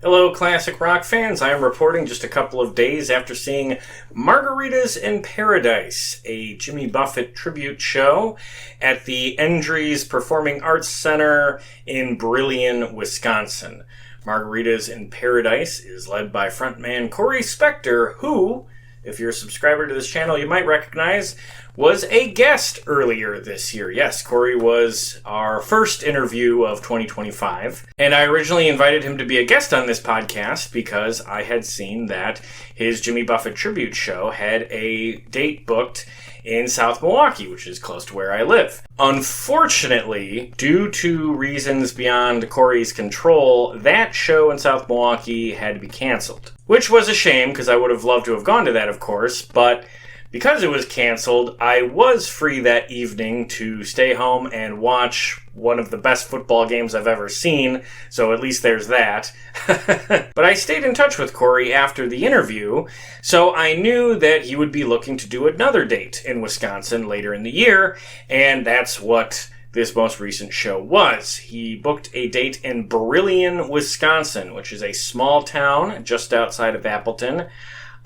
Hello, classic rock fans. I am reporting just a couple of days after seeing Margaritas in Paradise, a Jimmy Buffett tribute show at the Endries Performing Arts Center in Brillion, Wisconsin. Margaritas in Paradise is led by frontman Corey Spector, who, if you're a subscriber to this channel, you might recognize, was a guest earlier this year. Yes, Corey was our first interview of 2025, and I originally invited him to be a guest on this podcast because I had seen that his Jimmy Buffett tribute show had a date booked in South Milwaukee, which is close to where I live. Unfortunately, due to reasons beyond Corey's control, that show in South Milwaukee had to be canceled. Which was a shame, because I would have loved to have gone to that, of course, but because it was canceled, I was free that evening to stay home and watch one of the best football games I've ever seen, so at least there's that. But I stayed in touch with Corey after the interview, so I knew that he would be looking to do another date in Wisconsin later in the year, and that's what this most recent show was. He booked a date in Brillion, Wisconsin, which is a small town just outside of Appleton.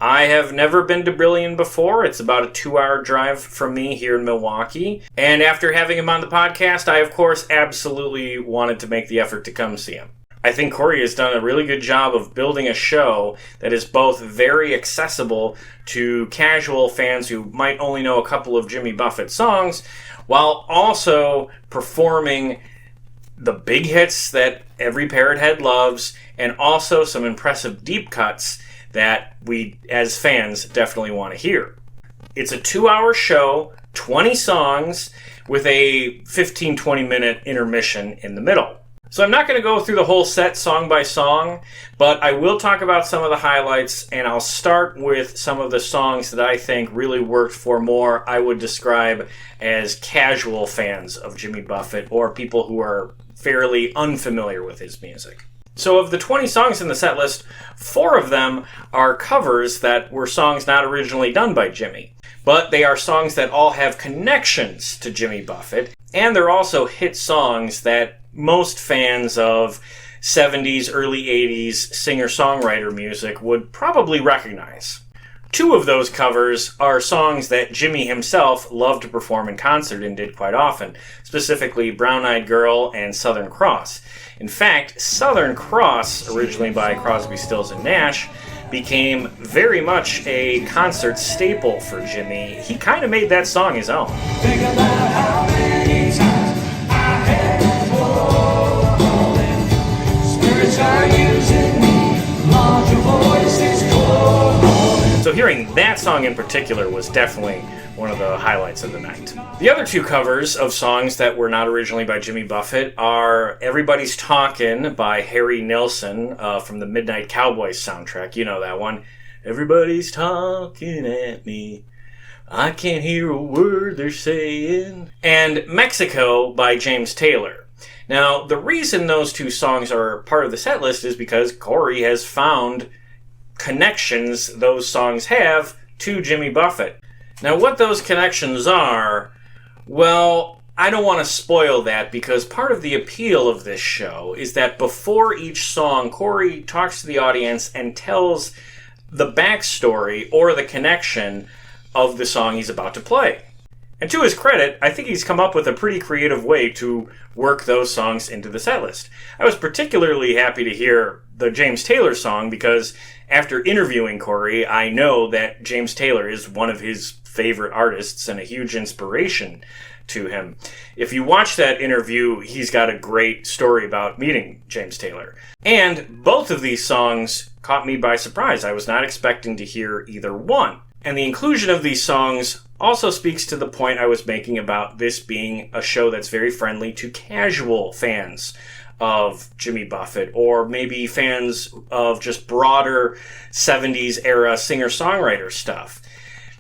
I have never been to Brillion before. It's about a 2-hour drive from me here in Milwaukee. And after having him on the podcast, I, of course, absolutely wanted to make the effort to come see him. I think Corey has done a really good job of building a show that is both very accessible to casual fans who might only know a couple of Jimmy Buffett songs, while also performing the big hits that every parrot head loves, and also some impressive deep cuts that we, as fans, definitely want to hear. It's a 2-hour show, 20 songs, with a 15-20 minute intermission in the middle. So I'm not going to go through the whole set song by song, but I will talk about some of the highlights, and I'll start with some of the songs that I think really worked for more I would describe as casual fans of Jimmy Buffett, or people who are fairly unfamiliar with his music. So of the 20 songs in the set list, 4 of them are covers that were songs not originally done by Jimmy. But they are songs that all have connections to Jimmy Buffett, and they're also hit songs that most fans of 70s, early 80s singer-songwriter music would probably recognize. 2 of those covers are songs that Jimmy himself loved to perform in concert and did quite often, specifically Brown Eyed Girl and Southern Cross. In fact, Southern Cross, originally by Crosby, Stills and Nash, became very much a concert staple for Jimmy. He kind of made that song his own. Think about how many times I had fallen. Spirits are using me, larger voices calling. So hearing that song in particular was definitely one of the highlights of the night. The other 2 covers of songs that were not originally by Jimmy Buffett are Everybody's Talkin' by Harry Nilsson from the Midnight Cowboys soundtrack. You know that one. Everybody's talking at me. I can't hear a word they're saying. And Mexico by James Taylor. Now, the reason those 2 songs are part of the set list is because Corey has found connections those songs have to Jimmy Buffett. Now, what those connections are, well, I don't want to spoil that, because part of the appeal of this show is that before each song, Corey talks to the audience and tells the backstory or the connection of the song he's about to play. And to his credit, I think he's come up with a pretty creative way to work those songs into the set list. I was particularly happy to hear the James Taylor song because after interviewing Corey, I know that James Taylor is one of his favorite artists and a huge inspiration to him. If you watch that interview, he's got a great story about meeting James Taylor. And both of these songs caught me by surprise. I was not expecting to hear either one. And the inclusion of these songs also speaks to the point I was making about this being a show that's very friendly to casual fans of Jimmy Buffett, or maybe fans of just broader 70s era singer-songwriter stuff.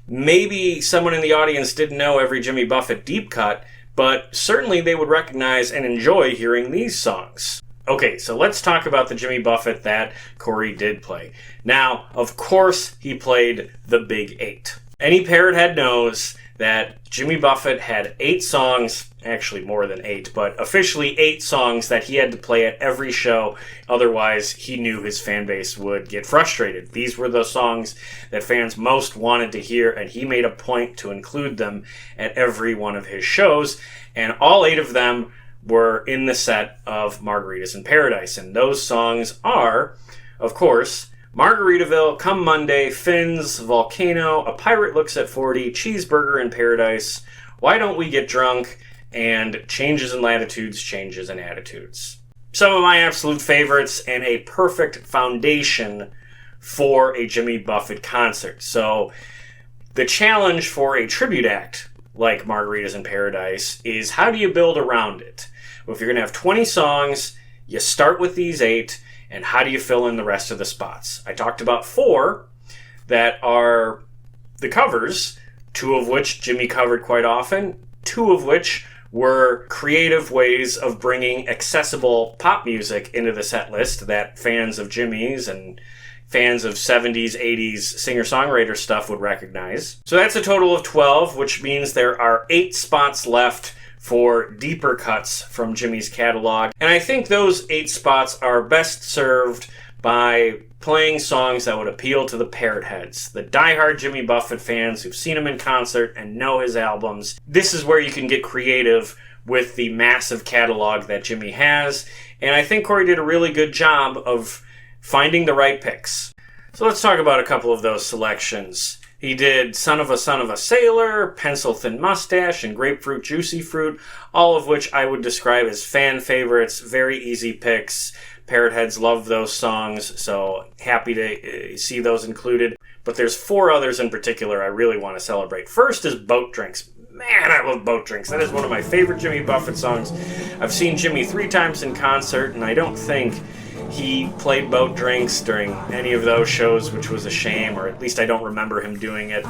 Maybe someone in the audience didn't know every Jimmy Buffett deep cut, but certainly they would recognize and enjoy hearing these songs. Okay, so let's talk about the Jimmy Buffett that Corey did play. Now, of course, he played the Big 8. Any parrot head knows that Jimmy Buffett had 8 songs actually more than 8, but officially 8 songs that he had to play at every show. Otherwise, he knew his fan base would get frustrated. These were the songs that fans most wanted to hear, and he made a point to include them at every one of his shows. And all 8 of them were in the set of Margaritas in Paradise. And those songs are, of course, Margaritaville, Come Monday, Fins, Volcano, A Pirate Looks at 40, Cheeseburger in Paradise, Why Don't We Get Drunk, and Changes in Latitudes, Changes in Attitudes. Some of my absolute favorites and a perfect foundation for a Jimmy Buffett concert. So the challenge for a tribute act like Margaritas in Paradise is, how do you build around it? Well, if you're going to have 20 songs, you start with these 8, and how do you fill in the rest of the spots? I talked about 4 that are the covers, 2 of which Jimmy covered quite often, 2 of which were creative ways of bringing accessible pop music into the set list that fans of Jimmy's and fans of 70s, 80s singer-songwriter stuff would recognize. So that's a total of 12, which means there are 8 spots left for deeper cuts from Jimmy's catalog. And I think those 8 spots are best served by playing songs that would appeal to the parrot heads, the diehard Jimmy Buffett fans who've seen him in concert and know his albums. This is where you can get creative with the massive catalog that Jimmy has. And I think Corey did a really good job of finding the right picks. So let's talk about a couple of those selections. He did Son of a Sailor, Pencil Thin Mustache, and Grapefruit Juicy Fruit, all of which I would describe as fan favorites, very easy picks. Parrot heads love those songs, so happy to see those included. But there's 4 others in particular I really want to celebrate. First is Boat Drinks. Man, I love Boat Drinks. That is one of my favorite Jimmy Buffett songs. I've seen Jimmy 3 times in concert, and I don't think he played Boat Drinks during any of those shows, which was a shame, or at least I don't remember him doing it.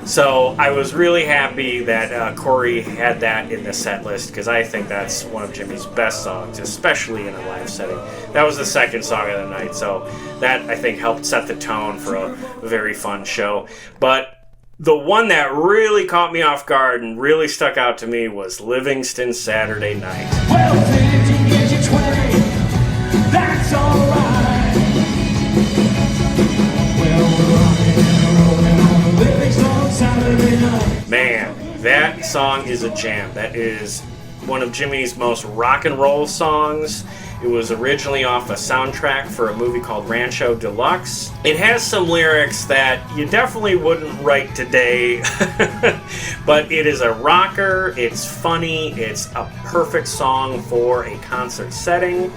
So I was really happy that Corey had that in the set list, because I think that's one of Jimmy's best songs, especially in a live setting. That was the second song of the night, so that, I think, helped set the tone for a very fun show. But the one that really caught me off guard and really stuck out to me was Livingston's Saturday Night. Well, you get your 20, that's alright. Well, we're rocking and rolling on the Livingston Saturday Night. Man, that song is a jam. That is one of Jimmy's most rock and roll songs. It was originally off a soundtrack for a movie called Rancho Deluxe. It has some lyrics that you definitely wouldn't write today, but it is a rocker, it's funny, it's a perfect song for a concert setting.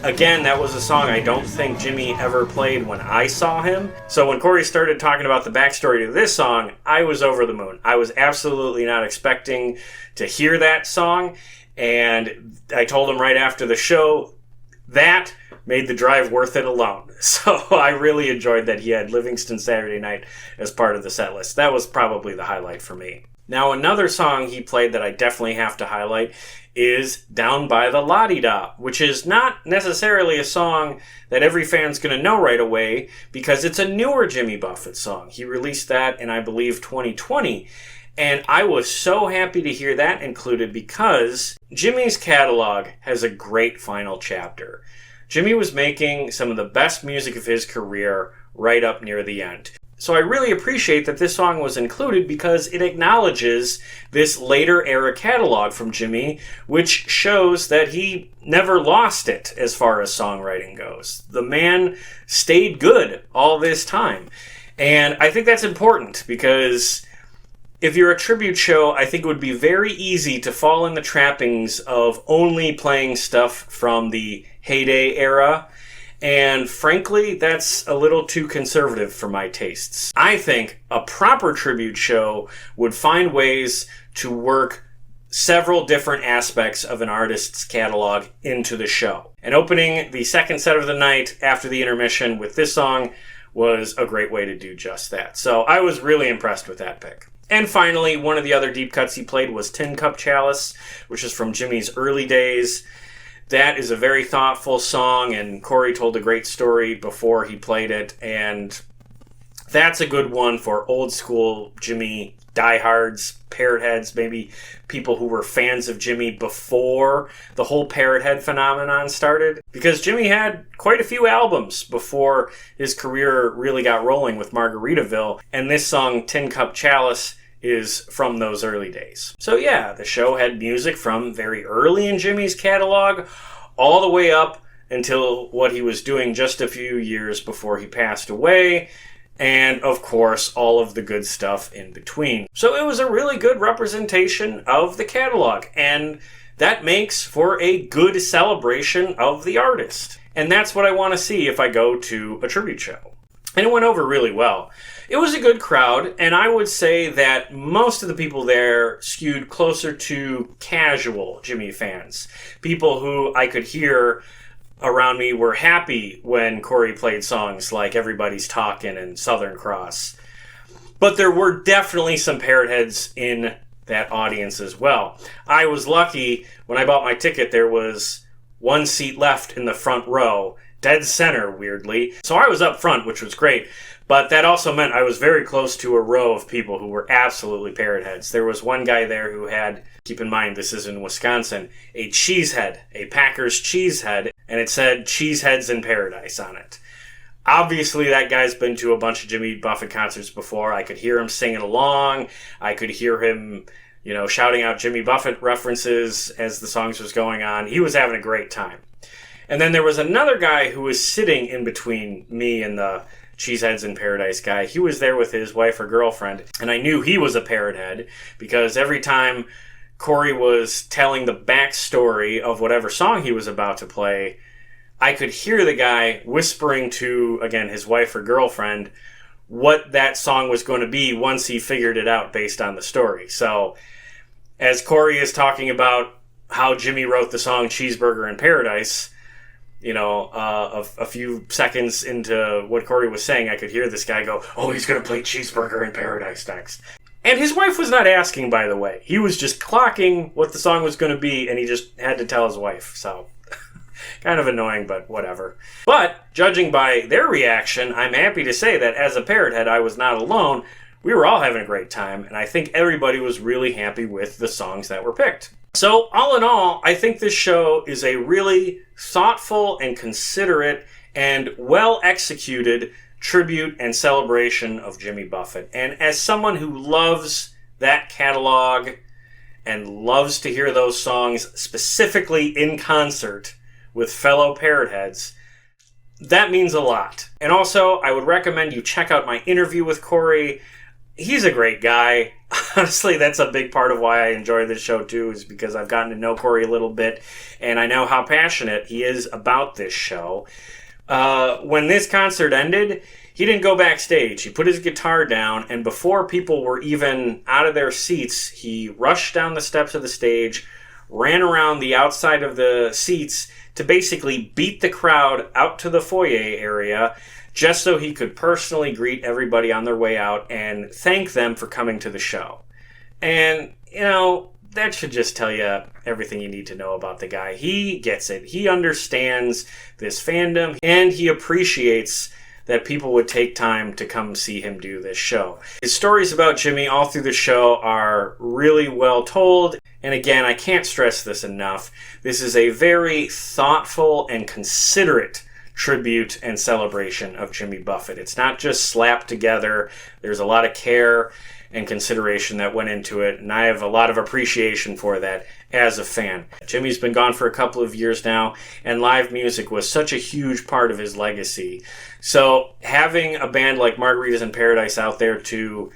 Again, that was a song I don't think Jimmy ever played when I saw him. So when Corey started talking about the backstory to this song, I was over the moon. I was absolutely not expecting to hear that song, and I told him right after the show, that made the drive worth it alone. So I really enjoyed that he had Livingston Saturday Night as part of the set list. That was probably the highlight for me. Now, another song he played that I definitely have to highlight is Down by the La-Di-Da, which is not necessarily a song that every fan's going to know right away, because it's a newer Jimmy Buffett song. He released that in, I believe, 2020. And I was so happy to hear that included, because Jimmy's catalog has a great final chapter. Jimmy was making some of the best music of his career right up near the end. So I really appreciate that this song was included, because it acknowledges this later era catalog from Jimmy, which shows that he never lost it as far as songwriting goes. The man stayed good all this time. And I think that's important, because if you're a tribute show, I think it would be very easy to fall in the trappings of only playing stuff from the heyday era. And frankly, that's a little too conservative for my tastes. I think a proper tribute show would find ways to work several different aspects of an artist's catalog into the show. And opening the second set of the night after the intermission with this song was a great way to do just that. So I was really impressed with that pick. And finally, one of the other deep cuts he played was Tin Cup Chalice, which is from Jimmy's early days. That is a very thoughtful song, and Corey told a great story before he played it, and that's a good one for old school Jimmy diehards, parrot heads, maybe people who were fans of Jimmy before the whole parrot head phenomenon started. Because Jimmy had quite a few albums before his career really got rolling with Margaritaville, and this song, Tin Cup Chalice, is from those early days. So yeah, the show had music from very early in Jimmy's catalog all the way up until what he was doing just a few years before he passed away, and of course all of the good stuff in between. So it was a really good representation of the catalog, and that makes for a good celebration of the artist. And that's what I want to see if I go to a tribute show. And it went over really well. It was a good crowd, and I would say that most of the people there skewed closer to casual Jimmy fans. People who I could hear around me were happy when Corey played songs like Everybody's Talkin' and Southern Cross. But there were definitely some parrot heads in that audience as well. I was lucky when I bought my ticket, there was one seat left in the front row, dead center, weirdly. So I was up front, which was great. But that also meant I was very close to a row of people who were absolutely parrot heads. There was one guy there who had, keep in mind this is in Wisconsin, a cheese head, a Packers cheese head, and it said Cheeseheads in Paradise on it. Obviously that guy's been to a bunch of Jimmy Buffett concerts before. I could hear him singing along. I could hear him, shouting out Jimmy Buffett references as the songs was going on. He was having a great time. And then there was another guy who was sitting in between me and the Cheeseheads in Paradise guy. He was there with his wife or girlfriend, and I knew he was a parrot head because every time Corey was telling the backstory of whatever song he was about to play, I could hear the guy whispering to, again, his wife or girlfriend what that song was going to be once he figured it out based on the story. So as Corey is talking about how Jimmy wrote the song Cheeseburger in Paradise, a few seconds into what Corey was saying, I could hear this guy go, oh, he's going to play Cheeseburger in Paradise next. And his wife was not asking, by the way. He was just clocking what the song was going to be, and he just had to tell his wife. So, kind of annoying, but whatever. But, judging by their reaction, I'm happy to say that as a parrot head, I was not alone. We were all having a great time, and I think everybody was really happy with the songs that were picked. So, all in all, I think this show is a really thoughtful and considerate and well-executed tribute and celebration of Jimmy Buffett. And as someone who loves that catalog and loves to hear those songs specifically in concert with fellow parrot heads, that means a lot. And also, I would recommend you check out my interview with Corey. He's a great guy. Honestly, that's a big part of why I enjoy this show too, is because I've gotten to know Corey a little bit, and I know how passionate he is about this show. When this concert ended, he didn't go backstage. He put his guitar down, and before people were even out of their seats, he rushed down the steps of the stage, ran around the outside of the seats to basically beat the crowd out to the foyer area, just so he could personally greet everybody on their way out and thank them for coming to the show. And, that should just tell you everything you need to know about the guy. He gets it. He understands this fandom, and he appreciates that people would take time to come see him do this show. His stories about Jimmy all through the show are really well told, and again, I can't stress this enough. This is a very thoughtful and considerate tribute and celebration of Jimmy Buffett. It's not just slapped together. There's a lot of care and consideration that went into it, and I have a lot of appreciation for that as a fan. Jimmy's been gone for a couple of years now, and live music was such a huge part of his legacy. So having a band like Margaritas in Paradise out there to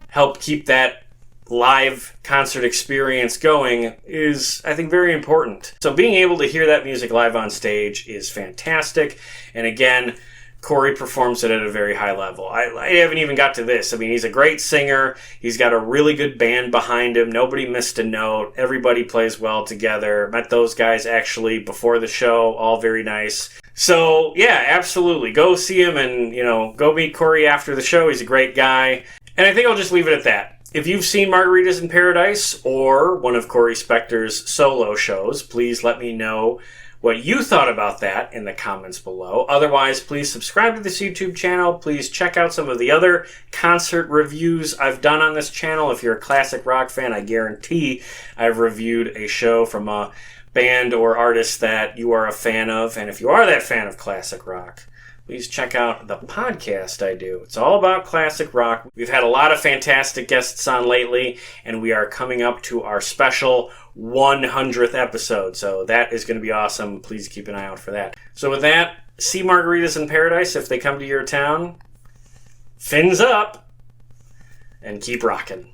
help keep that live concert experience going is, I think, very important. So being able to hear that music live on stage is fantastic, and again, Corey performs it at a very high level. I haven't even got to this. I mean, he's a great singer. He's got a really good band behind him. Nobody missed a note. Everybody plays well together. Met those guys actually before the show. All very nice. So, yeah, absolutely. Go see him and, go meet Corey after the show. He's a great guy. And I think I'll just leave it at that. If you've seen Margaritas in Paradise or one of Corey Spector's solo shows, please let me know what you thought about that in the comments below. Otherwise, please subscribe to this YouTube channel. Please check out some of the other concert reviews I've done on this channel. If you're a classic rock fan, I guarantee I've reviewed a show from a band or artist that you are a fan of. And if you are that fan of classic rock, please check out the podcast I do. It's all about classic rock. We've had a lot of fantastic guests on lately, and we are coming up to our special 100th episode. So that is going to be awesome. Please keep an eye out for that. So with that, see Margaritas in Paradise if they come to your town. Fins up, and keep rocking.